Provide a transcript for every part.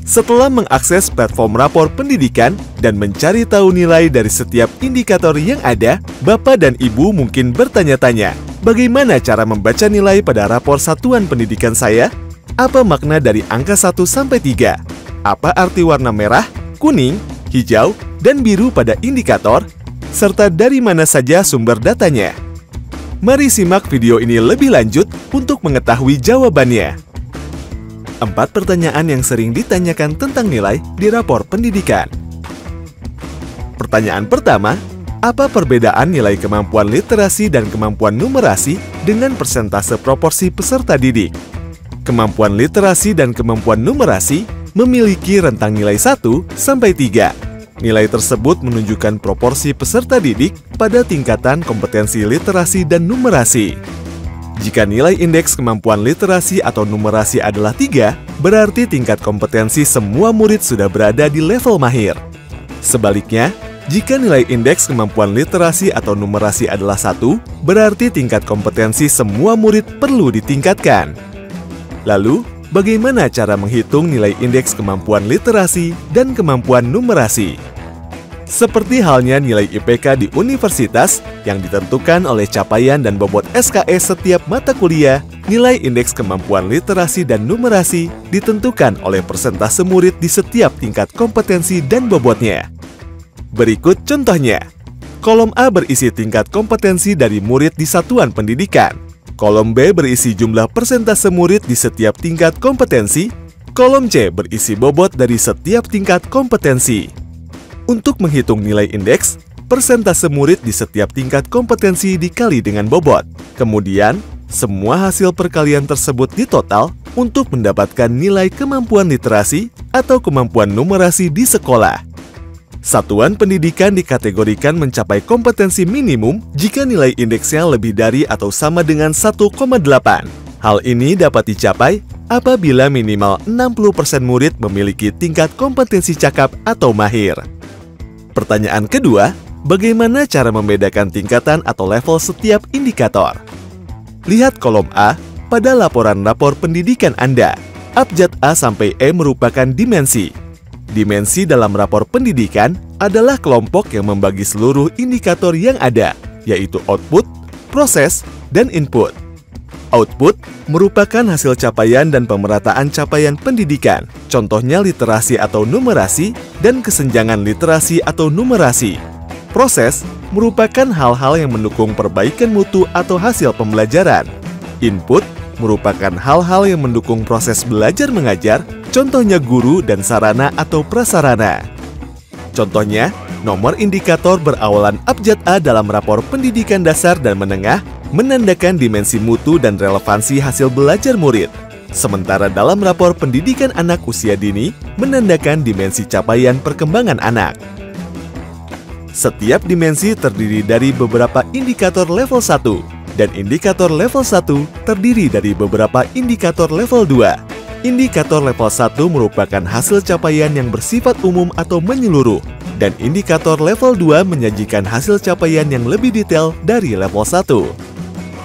Setelah mengakses platform rapor pendidikan dan mencari tahu nilai dari setiap indikator yang ada, Bapak dan Ibu mungkin bertanya-tanya, bagaimana cara membaca nilai pada rapor satuan pendidikan saya? Apa makna dari angka 1 sampai 3? Apa arti warna merah, kuning, hijau, dan biru pada indikator? Serta dari mana saja sumber datanya? Mari simak video ini lebih lanjut untuk mengetahui jawabannya. 4 pertanyaan yang sering ditanyakan tentang nilai di rapor pendidikan. Pertanyaan pertama, apa perbedaan nilai kemampuan literasi dan kemampuan numerasi dengan persentase proporsi peserta didik? Kemampuan literasi dan kemampuan numerasi memiliki rentang nilai 1 sampai 3. Nilai tersebut menunjukkan proporsi peserta didik pada tingkatan kompetensi literasi dan numerasi. Jika nilai indeks kemampuan literasi atau numerasi adalah 3, berarti tingkat kompetensi semua murid sudah berada di level mahir. Sebaliknya, jika nilai indeks kemampuan literasi atau numerasi adalah 1, berarti tingkat kompetensi semua murid perlu ditingkatkan. Lalu, bagaimana cara menghitung nilai indeks kemampuan literasi dan kemampuan numerasi? Seperti halnya nilai IPK di universitas yang ditentukan oleh capaian dan bobot SKS setiap mata kuliah, nilai indeks kemampuan literasi dan numerasi ditentukan oleh persentase murid di setiap tingkat kompetensi dan bobotnya. Berikut contohnya. Kolom A berisi tingkat kompetensi dari murid di satuan pendidikan. Kolom B berisi jumlah persentase murid di setiap tingkat kompetensi. Kolom C berisi bobot dari setiap tingkat kompetensi. Untuk menghitung nilai indeks, persentase murid di setiap tingkat kompetensi dikali dengan bobot. Kemudian, semua hasil perkalian tersebut ditotal untuk mendapatkan nilai kemampuan literasi atau kemampuan numerasi di sekolah. Satuan pendidikan dikategorikan mencapai kompetensi minimum jika nilai indeksnya lebih dari atau sama dengan 1,8. Hal ini dapat dicapai apabila minimal 60% murid memiliki tingkat kompetensi cakap atau mahir. Pertanyaan kedua, bagaimana cara membedakan tingkatan atau level setiap indikator? Lihat kolom A pada laporan rapor pendidikan Anda. Abjad A sampai E merupakan dimensi. Dimensi dalam rapor pendidikan adalah kelompok yang membagi seluruh indikator yang ada, yaitu output, proses, dan input. Output merupakan hasil capaian dan pemerataan capaian pendidikan, contohnya literasi atau numerasi, dan kesenjangan literasi atau numerasi. Proses merupakan hal-hal yang mendukung perbaikan mutu atau hasil pembelajaran. Input merupakan hal-hal yang mendukung proses belajar mengajar, contohnya guru dan sarana atau prasarana. Contohnya, nomor indikator berawalan abjad A dalam rapor pendidikan dasar dan menengah menandakan dimensi mutu dan relevansi hasil belajar murid. Sementara dalam rapor pendidikan anak usia dini menandakan dimensi capaian perkembangan anak. Setiap dimensi terdiri dari beberapa indikator level 1, dan indikator level 1 terdiri dari beberapa indikator level 2. Indikator level 1 merupakan hasil capaian yang bersifat umum atau menyeluruh, dan indikator level 2 menyajikan hasil capaian yang lebih detail dari level 1.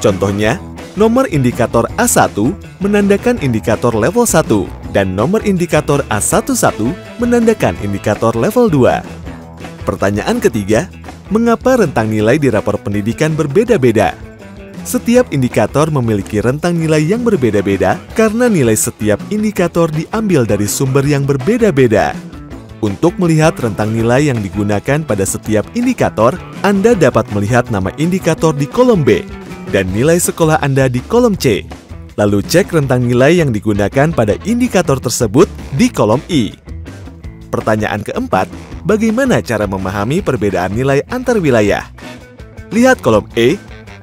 Contohnya, nomor indikator A1 menandakan indikator level 1, dan nomor indikator A11 menandakan indikator level 2. Pertanyaan ketiga, mengapa rentang nilai di rapor pendidikan berbeda-beda? Setiap indikator memiliki rentang nilai yang berbeda-beda karena nilai setiap indikator diambil dari sumber yang berbeda-beda. Untuk melihat rentang nilai yang digunakan pada setiap indikator, Anda dapat melihat nama indikator di kolom B dan nilai sekolah Anda di kolom C. Lalu cek rentang nilai yang digunakan pada indikator tersebut di kolom I. Pertanyaan keempat, bagaimana cara memahami perbedaan nilai antar wilayah? Lihat kolom E,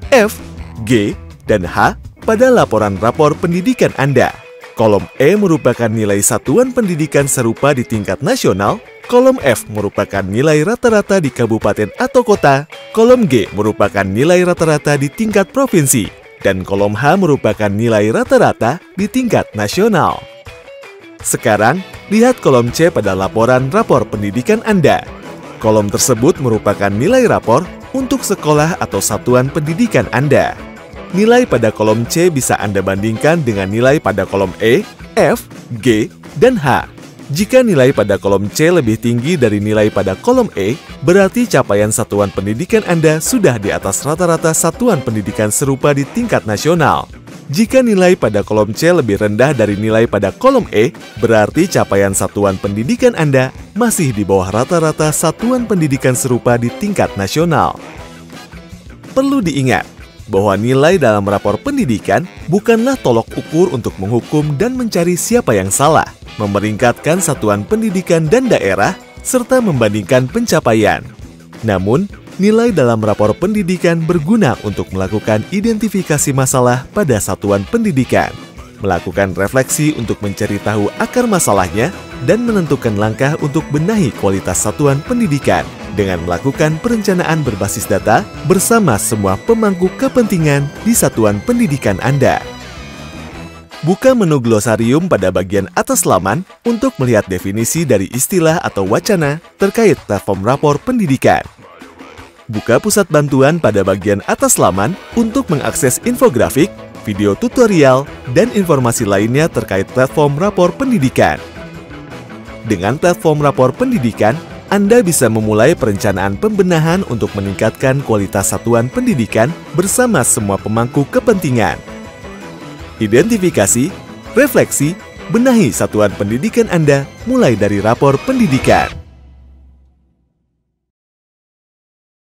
F, G, dan H pada laporan rapor pendidikan Anda. Kolom E merupakan nilai satuan pendidikan serupa di tingkat nasional, kolom F merupakan nilai rata-rata di kabupaten atau kota, kolom G merupakan nilai rata-rata di tingkat provinsi, dan kolom H merupakan nilai rata-rata di tingkat nasional. Sekarang, lihat kolom C pada laporan rapor pendidikan Anda. Kolom tersebut merupakan nilai rapor untuk sekolah atau satuan pendidikan Anda. Nilai pada kolom C bisa Anda bandingkan dengan nilai pada kolom E, F, G, dan H. Jika nilai pada kolom C lebih tinggi dari nilai pada kolom E, berarti capaian satuan pendidikan Anda sudah di atas rata-rata satuan pendidikan serupa di tingkat nasional. Jika nilai pada kolom C lebih rendah dari nilai pada kolom E, berarti capaian satuan pendidikan Anda masih di bawah rata-rata satuan pendidikan serupa di tingkat nasional. Perlu diingat bahwa nilai dalam rapor pendidikan bukanlah tolok ukur untuk menghukum dan mencari siapa yang salah, memeringkatkan satuan pendidikan dan daerah, serta membandingkan pencapaian. Namun, nilai dalam rapor pendidikan berguna untuk melakukan identifikasi masalah pada satuan pendidikan, melakukan refleksi untuk mencari tahu akar masalahnya, dan menentukan langkah untuk benahi kualitas satuan pendidikan dengan melakukan perencanaan berbasis data bersama semua pemangku kepentingan di satuan pendidikan Anda. Buka menu glosarium pada bagian atas laman untuk melihat definisi dari istilah atau wacana terkait platform rapor pendidikan. Buka pusat bantuan pada bagian atas laman untuk mengakses infografik, video tutorial, dan informasi lainnya terkait platform rapor pendidikan. Dengan platform rapor pendidikan, Anda bisa memulai perencanaan pembenahan untuk meningkatkan kualitas satuan pendidikan bersama semua pemangku kepentingan. Identifikasi, refleksi, benahi satuan pendidikan Anda mulai dari rapor pendidikan.